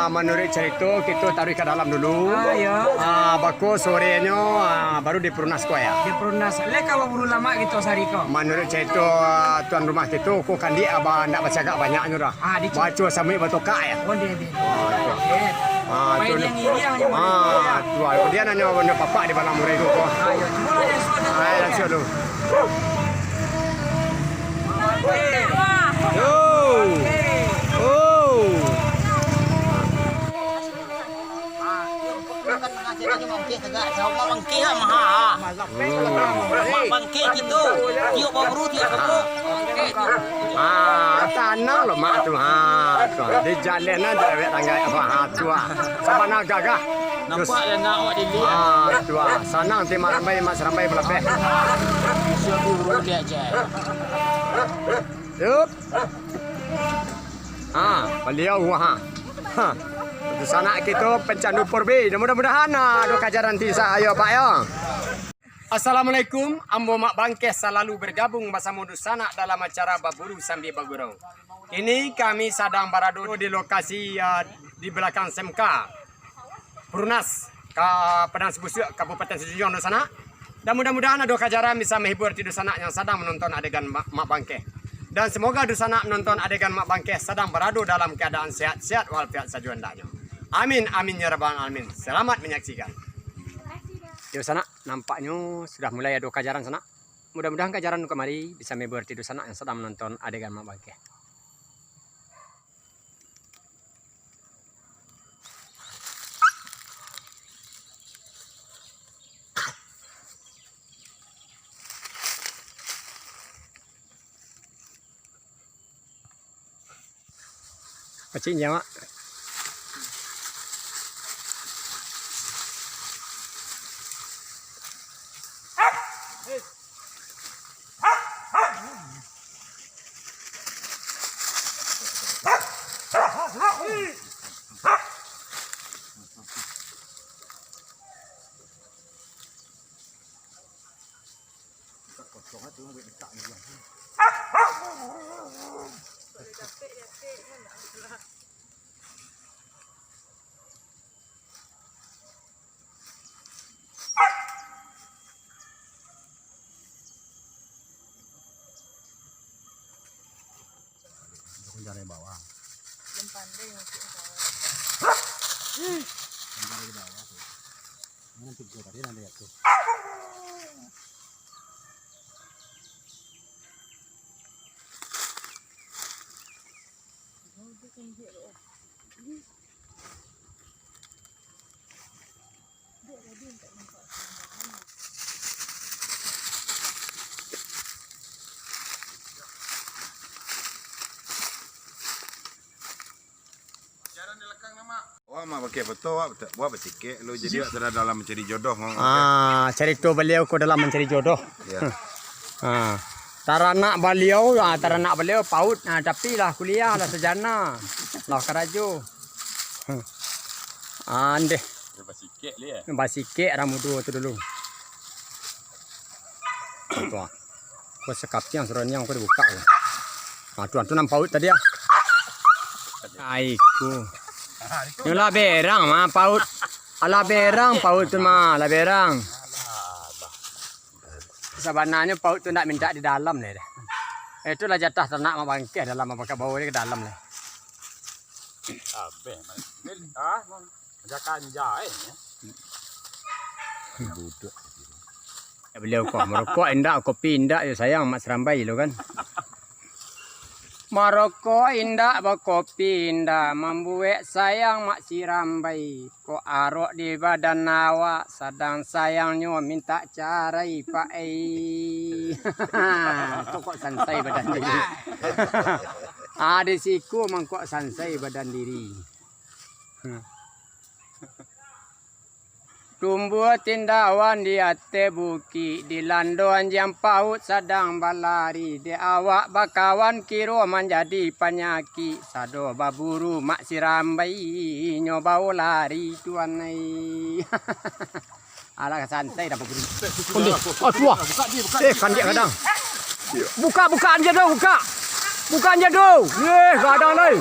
Menurut cerita kita taruh ke dalam dulu. Baku sorenya baru diperunas kau ya. Diperunas. Lek kalau buru lama gitu sehari kau. Menurut cerita tuan rumah kita, kau kan dia abah nak baca agak banyak nyurah. Baca sampai batoka ya. Oh dia. Main yang ini yang tuan dia nanya papa di malam murai itu kau. Ayo, coba yang sudah. Ayo langsung dulu. Bangke gitu, tiup baru tiup kamu. Tanah loh mak tu. Di jalan ada awet tangga apa tua. Sama nak gagah. Nampak dan nak awak dilihat. Tua. Sana nanti mas rambai berlebih. Siapa buru dia aja. Yup. Beliau di sana kita pencandu purbi. Mudah-mudahan dua kajaran tisa ayo Pak ya. Assalamualaikum, ambo mak bangkes selalu bergabung bersama Dusana dalam acara Baburu Sambil Bagurau. Ini kami sedang berada di lokasi di belakang SMK Perunas ke Padang Sebusuk, Kabupaten Sejujurnya Dusana. Dan mudah-mudahan dua kajaran bisa menghibur di Dusana yang sedang menonton adegan mak bangkes. Dan semoga Dusana menonton adegan mak bangkes sedang berada dalam keadaan sehat-sehat walafiat saja hendaknya. Amin, amin ya rabbal alamin. Selamat menyaksikan. Di sana nampaknya sudah mulai ada kajaran sana. Mudah-mudahan kajaran kemari bisa menghibur di sana yang sedang menonton adegan mak bangkes. Pacingnya mak. Dari bawah. Pandai masuk bawah. Dari bawah tuh. Nanti gue tadi nanti ya tuh. Wah, mak pakai betul, buat bersikit. Lu jadi sudah dalam mencari jodoh. Cerita beliau ko dalam mencari jodoh. Ya. Taranak beliau paut. Tapi lah kuliah lah sejana. Lah kerajo. Andeh. Bersikit dia. Bersikit rambut tu dulu. Tuan. Kau sekapnya seronnya kau dibuka. Tuan tu nampak paut tadi ya. Aiku. Yolah berang mah paut. Ala berang paut tu mah, ala berang. Sebenarnya paut tu nak minta di dalam ni. Itulah jatah ternak mak bangkit dalam apa bau dia ke dalam ni. Abe, jakan jai. Buduk. Beliau kau merokok indak, kopi indak, ya sayang mak serambai lo kan. Maroko indah bakopi indah membuat sayang mak sirambai ko arok di badan nawa sedang sayangnya minta carai pak kok sansai badan diri ada siku mangkok sansai badan diri tumbuh tindawan di ate buki di landoan jam paut sedang balari di awak bakawan kiro menjadi penyaki sado baburu mak sirambai nyoba lari tuan ai ala santai dah baburu oh tua kan dia kadang buka aja dong buka aja dong kadang nih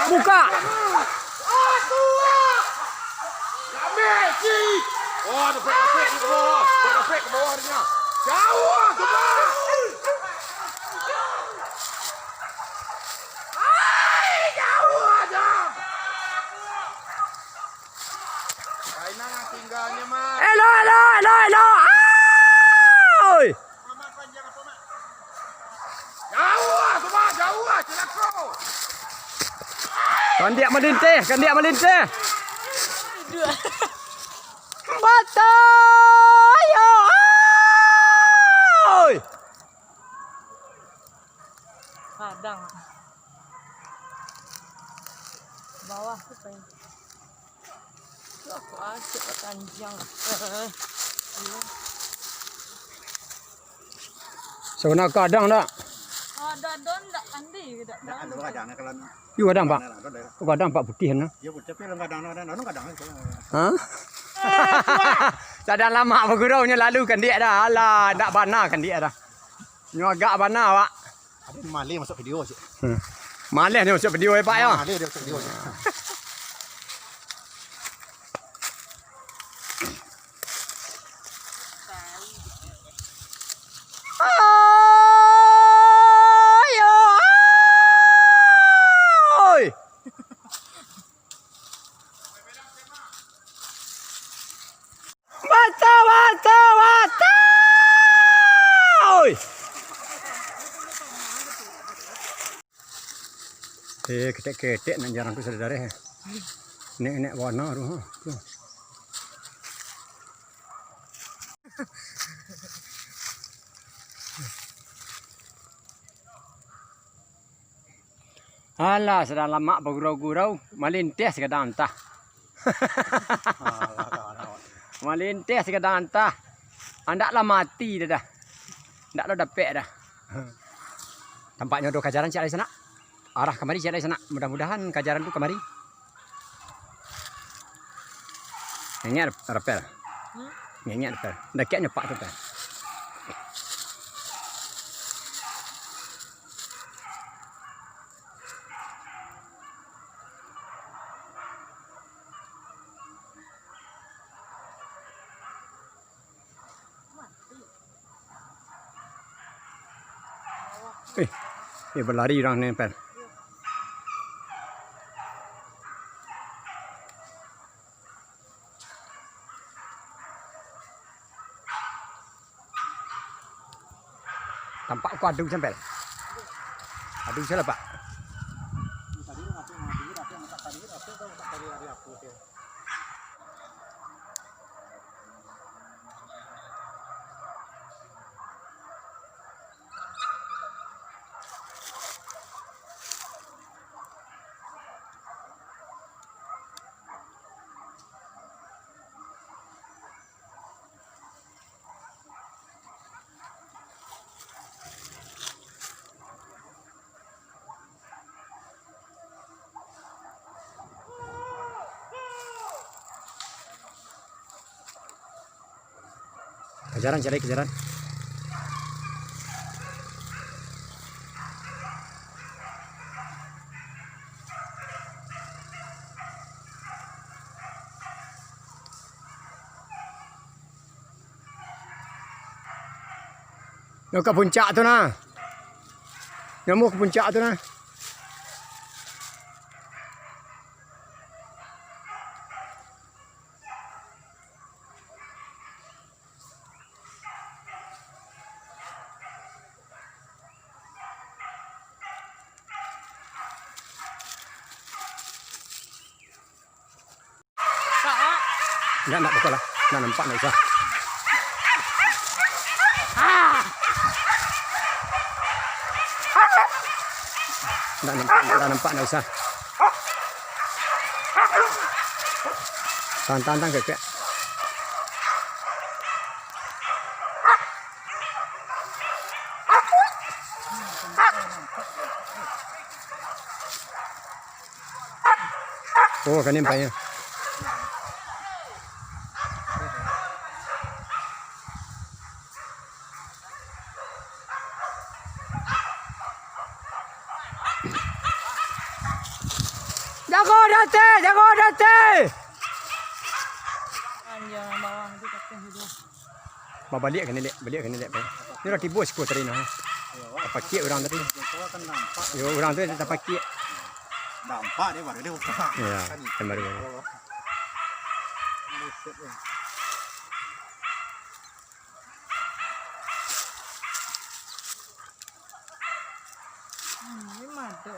buka Oh, ada brake di bawah. Ada brake ke bawah dia. Jauh semua. Jauh aja. Kaina yang tinggalnya mah. Elo. Oi. Jauh celaka. Kan dia melintih. Batayo. Oi. Kadang bawah tuh pengen aku asyik panjang Sona kadang dak. ada don tak andi tidak Kadang kalau Yu kadang Pak. Kadang Pak putih na. ya tapi kadang. Ha? Sadang lama bergurau nya lalu kan dia dah. Alah, nak bana kan dia dah. Nyo agak bana Pak. Ada Malay masuk video sih. Malas ni masuk video Pak ya. Malay dia masuk video. Ayo. Oi. Bata. Oi. Ketek nak jarang tu saudara. Nek warna tu. Alah, sedang lama bergurau-gurau, melintas ke dalam tah. Melintas ke dalam tah. Andaklah mati dah. Andaklah dapat dah. Tampaknya ada kajaran cik dari sana. Arah kemari cik dari sana. Mudah-mudahan kajaran tu kemari. Ini repel. Ini repel. Dekatnya pak tu repel. Berlari orang nempel. Tampak kau adu sampai. Adu siapa Pak? Kejaran cari kejaran. Yo ke puncak tu nah. Nyamuk ke puncak tu nah. Nak pukul lah. Nak nampak nak usah. Nak nampak nak usah. Tahan ke. Oh, kan nampaknya. Jago date. Panjang bawah itu katanya itu. Balik kan ni. Ni roti bos ko tadi nah. Apa kek orang tadi? Yo orang tu tak pakai. Nampak dia baru dia buka. Ya, baru. Ini madu.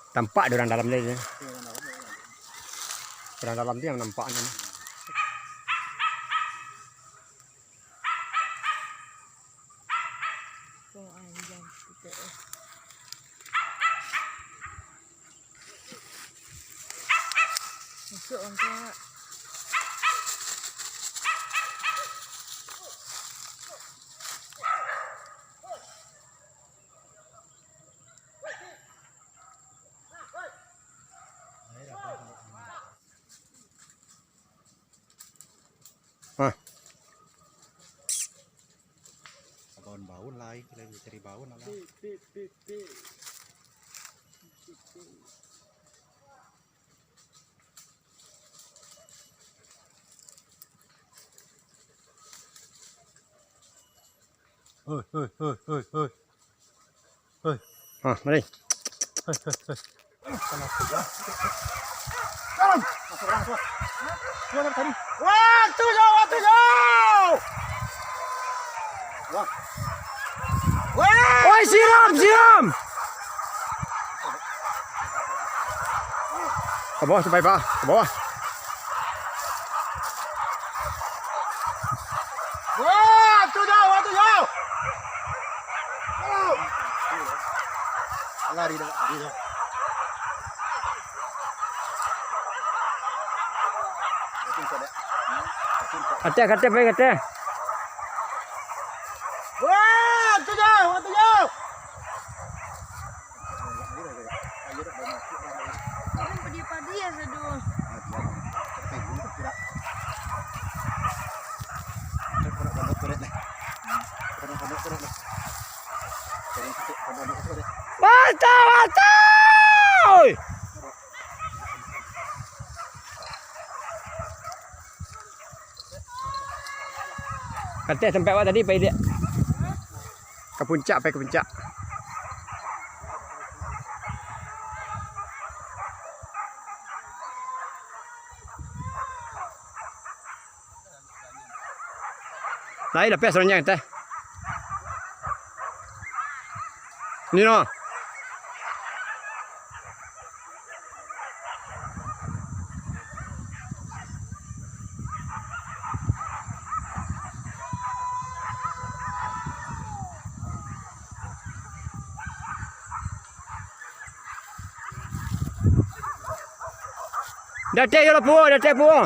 Tampak dia orang dalam dia. Orang dalam dia yang nampak ni. Panjang kita. Masuk angkat. Hah. Abang baun lagi cari baun lah. Hah, mari. Waktu jauh. Oi, siram. Ke bawah sampai Pak. Ke bawah. Waktu jauh. Lari dah. Kata. Waktu jauh. Ini padi-padi ya seduh. Mantap. Kata sampai awak tadi pergi dia. Ke puncak. Naik dah pes orangnya kata. Ni no. Datek yo po.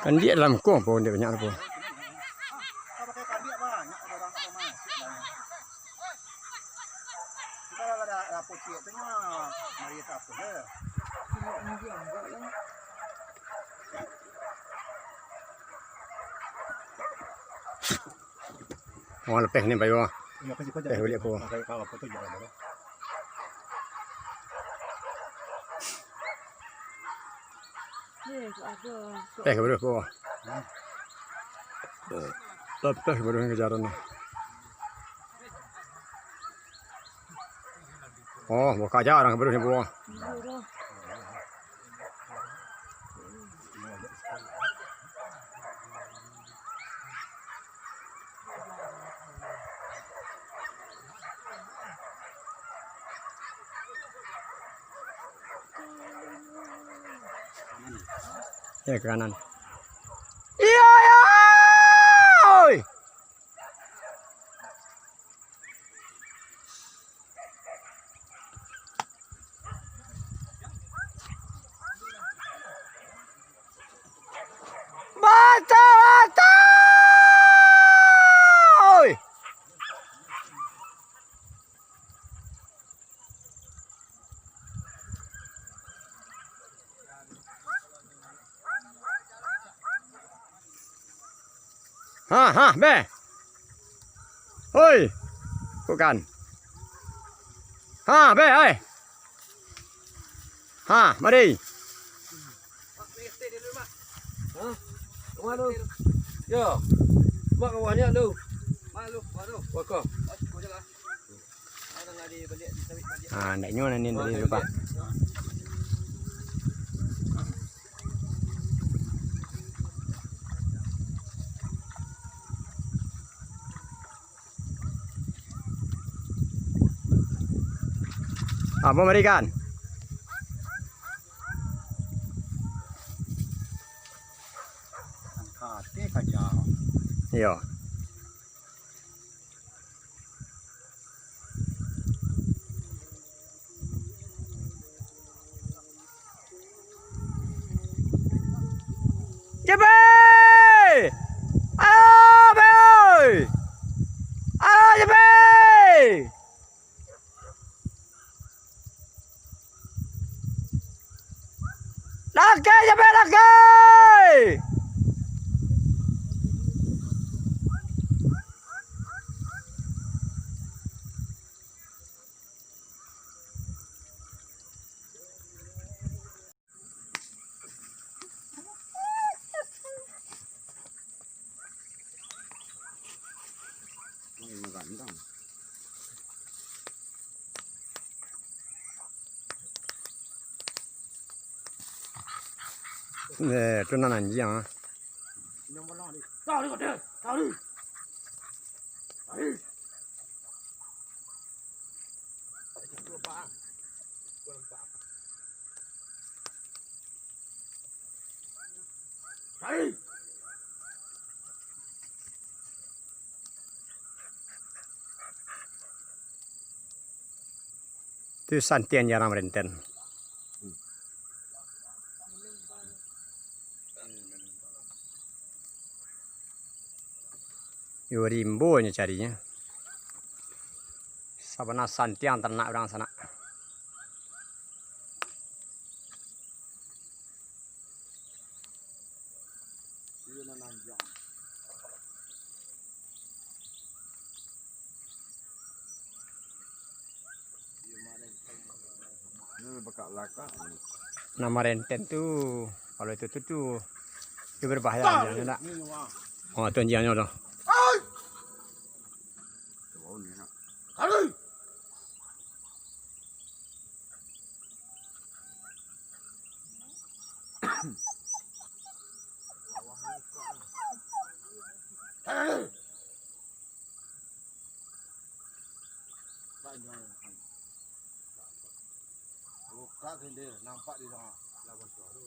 Kan dia dalam kong pun dia banyak pun. Pakai kandiak banyak orang apa masuk banyak. Kita ada rapot itu nya mari apa deh. Oh, lepeh ni bayo. Lepeh boleh aku. Lepeh boleh aku. Lepeh boleh kejaran ni. Oh, buka aja orang boleh ni buah. Ya ke kanan. Iya ya. Oi. Bata bata. Oi. Ha, be. Oi. Bukan. Ha, be, oi. Ha, mari. Kemana? Ya. Mak kawannya lu. Mak lu. Waka. Ha, nak nyon ni tadi lupa. Apa mari kan? Iya. Jebe! Ayo, be! Ayo, jebe! Laki, jebe, laki! Nè, trên này gì à? Tao đi còn đi. Tao đi. Đi. Itu santian jarang renten. Yo rimbo nya carinya. Sabana santian ternak orang sana. Nama renten tuh kalau itu tuh berbahaya aja nak. Oh, tuan jiannya dah. Nampak di sana. Lawan suara.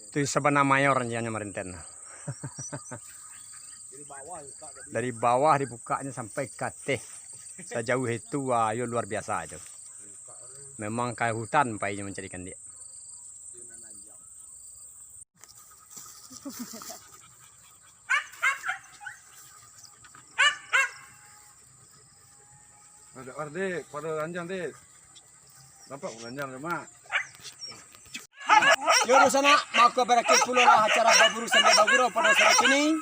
Itu Sabana Mayor rencananya merenten. Dari bawah dibukanya sampai ke teh. Sejauh itu, ayo luar biasa itu. Memang ke hutan painya mencarikan dia. Ada ardik, pada ranjang dik. Nampak ranjang ke mak? Yaudah sana, maka berakhir pula lah acara berburu sambil berburu pada sore ini.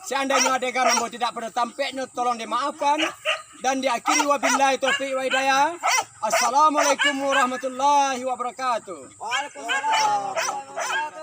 Seandainya ada yang tidak pada tampaknya, tolong dimaafkan. Dan diakhiri wabillahi taufiq wa hidayah. Assalamualaikum warahmatullahi wabarakatuh. Waalaikumsalam.